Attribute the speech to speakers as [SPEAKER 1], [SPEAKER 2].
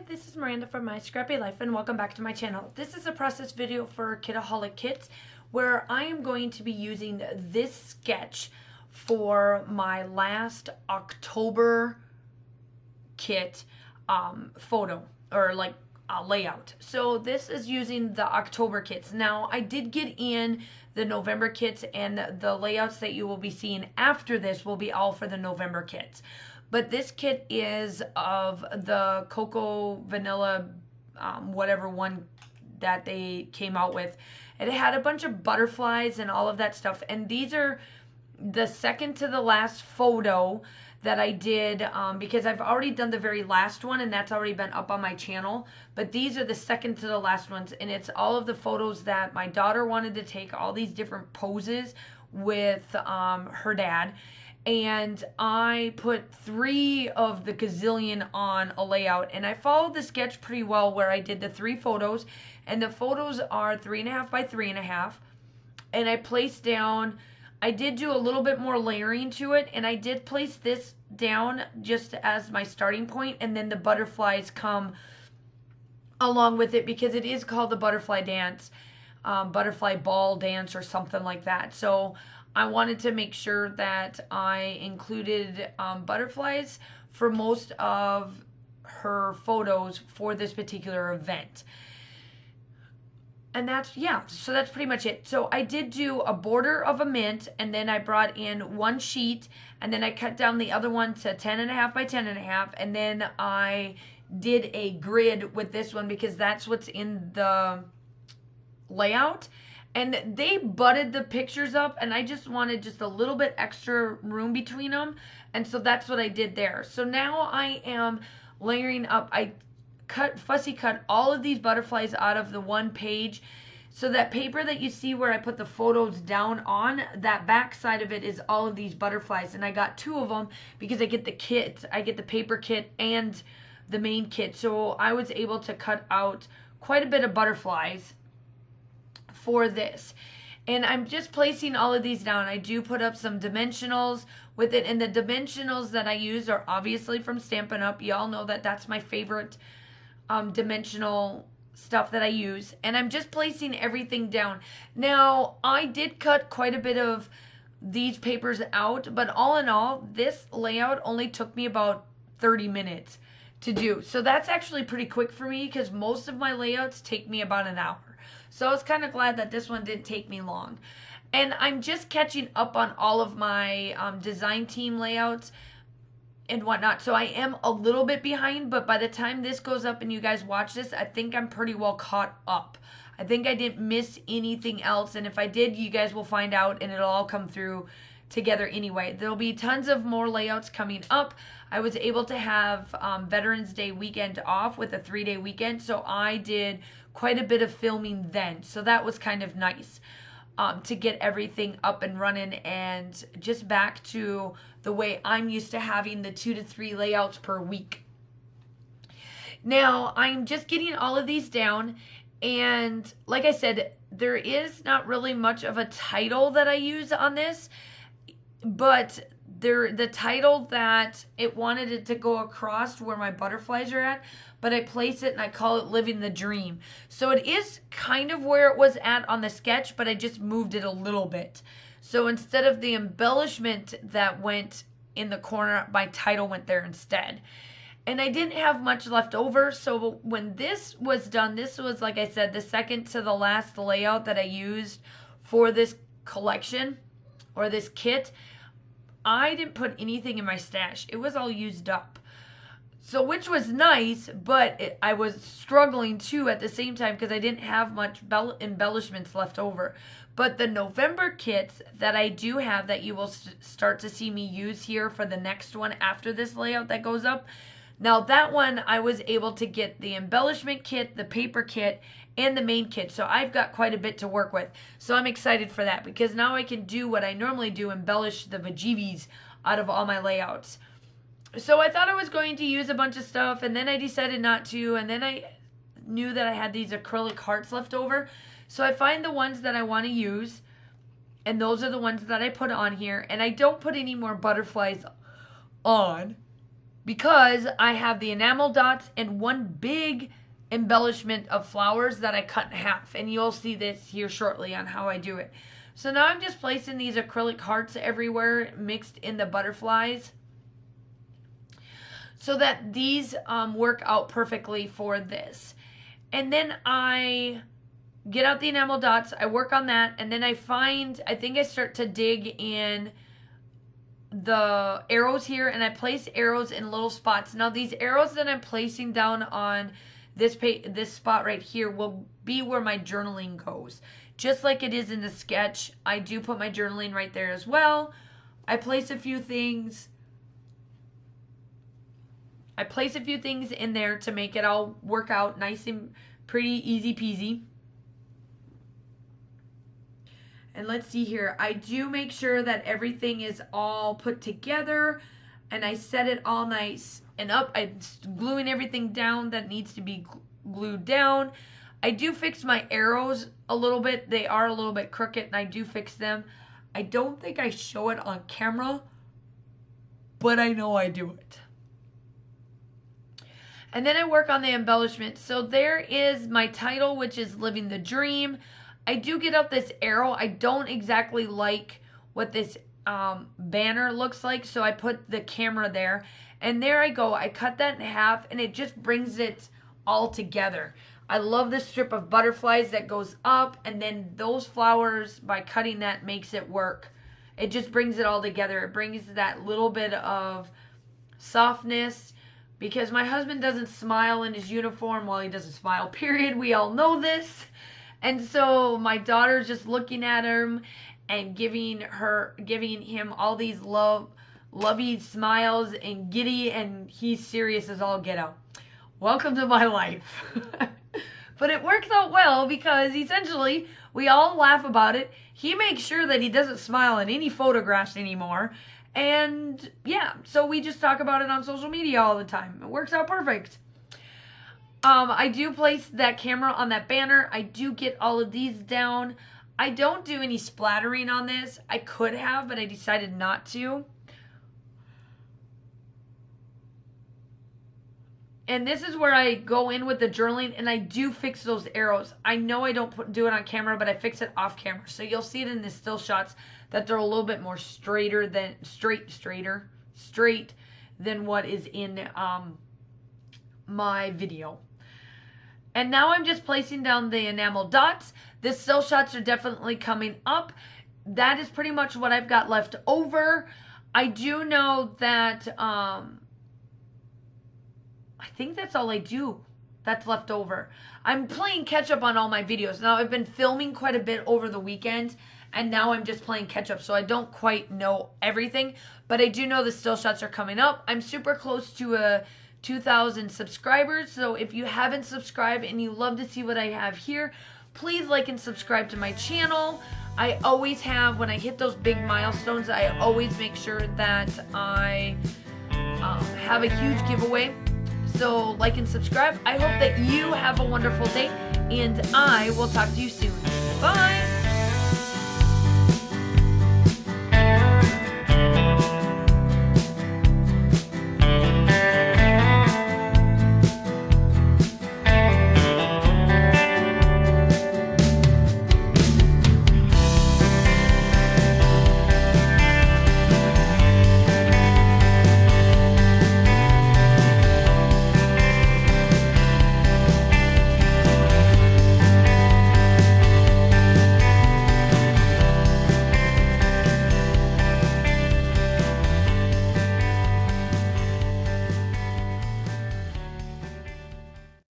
[SPEAKER 1] this is Miranda from My Scrappy Life and welcome back to my channel. This is a process video for Kitaholic Kits where I am going to be using this sketch for my last October kit photo or like layout. So this is using the October kits. Now I did get in the November kits, and the layouts that you will be seeing after this will be all for the November kits. But this kit is of the cocoa vanilla, whatever one that they came out with. It had a bunch of butterflies and all of that stuff. And these are the second to the last photo that I did because I've already done the very last one and that's already been up on my channel. But these are the second to the last ones, and it's all of the photos that my daughter wanted to take, all these different poses with her dad. And I put 3 of the gazillion on a layout, and I followed the sketch pretty well where I did the 3 photos, and the photos are 3.5 by 3.5, and I placed down, I did do a little bit more layering to it, and I did place this down just as my starting point, and then the butterflies come along with it because it is called the butterfly dance, butterfly ball dance or something like that. So I wanted to make sure that I included butterflies for most of her photos for this particular event. And that's, yeah, so that's pretty much it. So I did do a border of a mint, and then I brought in 1 sheet, and then I cut down the other one to 10.5 by 10.5, and then I did a grid with this one because that's what's in the layout. And they butted the pictures up, and I just wanted just a little bit extra room between them. And so that's what I did there. So now I am layering up. I fussy cut all of these butterflies out of the one page. So that paper that you see where I put the photos down on, that back side of it is all of these butterflies. And I got 2 of them because I get the kit. I get the paper kit and the main kit. So I was able to cut out quite a bit of butterflies for this. And I'm just placing all of these down. I do put up some dimensionals with it, and the dimensionals that I use are obviously from Stampin' Up. Y'all know that that's my favorite dimensional stuff that I use. And I'm just placing everything down. Now I did cut quite a bit of these papers out, but all in all this layout only took me about 30 minutes to do. So that's actually pretty quick for me because most of my layouts take me about an hour. So I was kind of glad that this one didn't take me long. And I'm just catching up on all of my design team layouts and whatnot. So I am a little bit behind, but by the time this goes up and you guys watch this, I think I'm pretty well caught up. I think I didn't miss anything else. And if I did, you guys will find out and it'll all come through together anyway. There'll be tons of more layouts coming up. I was able to have Veterans Day weekend off with a 3-day weekend, so I did quite a bit of filming then. So that was kind of nice to get everything up and running and just back to the way I'm used to having the 2 to 3 layouts per week. Now I'm just getting all of these down, and like I said, there is not really much of a title that I use on this, but the title that it wanted it to go across where my butterflies are at, but I place it and I call it Living the Dream. So it is kind of where it was at on the sketch, but I just moved it a little bit. So instead of the embellishment that went in the corner, my title went there instead. And I didn't have much left over, so when this was done, this was, like I said, the second to the last layout that I used for this collection or this kit. I didn't put anything in my stash. It was all used up. So which was nice, but I was struggling too at the same time because I didn't have much embellishments left over. But the November kits that I do have that you will start to see me use here for the next one after this layout that goes up. Now that one I was able to get the embellishment kit, the paper kit, and the main kit. So I've got quite a bit to work with. So I'm excited for that because now I can do what I normally do, embellish the bejeebies out of all my layouts. So I thought I was going to use a bunch of stuff, and then I decided not to, and then I knew that I had these acrylic hearts left over. So I find the ones that I want to use, and those are the ones that I put on here, and I don't put any more butterflies on. because I have the enamel dots and one big embellishment of flowers that I cut in half. And you'll see this here shortly on how I do it. So now I'm just placing these acrylic hearts everywhere mixed in the butterflies, so that these work out perfectly for this. And then I get out the enamel dots, I work on that, and then I think I start to dig in the arrows here, and I place arrows in little spots. Now these arrows that I'm placing down on this spot right here will be where my journaling goes. Just like it is in the sketch, I do put my journaling right there as well. I place a few things in there to make it all work out nice and pretty easy peasy. And let's see here. I do make sure that everything is all put together, and I set it all nice and up. I'm gluing everything down that needs to be glued down. I do fix my arrows a little bit. They are a little bit crooked, and I do fix them. I don't think I show it on camera, but I know I do it. And then I work on the embellishment. So there is my title, which is Living the Dream. I do get out this arrow. I don't exactly like what this banner looks like, so I put the camera there. And there I go. I cut that in half, and it just brings it all together. I love this strip of butterflies that goes up, and then those flowers, by cutting that, makes it work. It just brings it all together. It brings that little bit of softness, because my husband doesn't smile in his uniform. Well, he doesn't smile, period. We all know this. And so my daughter's just looking at him and giving him all these lovey smiles and giddy, and he's serious as all get out. Welcome to my life. But it works out well, because essentially we all laugh about it. He makes sure that he doesn't smile in any photographs anymore. And yeah, so we just talk about it on social media all the time. It works out perfect. I do place that camera on that banner. I do get all of these down. I don't do any splattering on this. I could have, but I decided not to. And this is where I go in with the journaling, and I do fix those arrows. I know I don't do it on camera, but I fix it off camera. So you'll see it in the still shots that they're a little bit more straight than what is in my video. And now I'm just placing down the enamel dots. The still shots are definitely coming up. That is pretty much what I've got left over. I do know that I think that's all I do that's left over. I'm playing catch up on all my videos. Now I've been filming quite a bit over the weekend, and now I'm just playing catch up, so I don't quite know everything, but I do know the still shots are coming up. I'm super close to 2,000 subscribers, so if you haven't subscribed and you love to see what I have here, please like and subscribe to my channel. I always have, when I hit those big milestones, I always make sure that I have a huge giveaway. So like and subscribe. I hope that you have a wonderful day, and I will talk to you soon. Bye!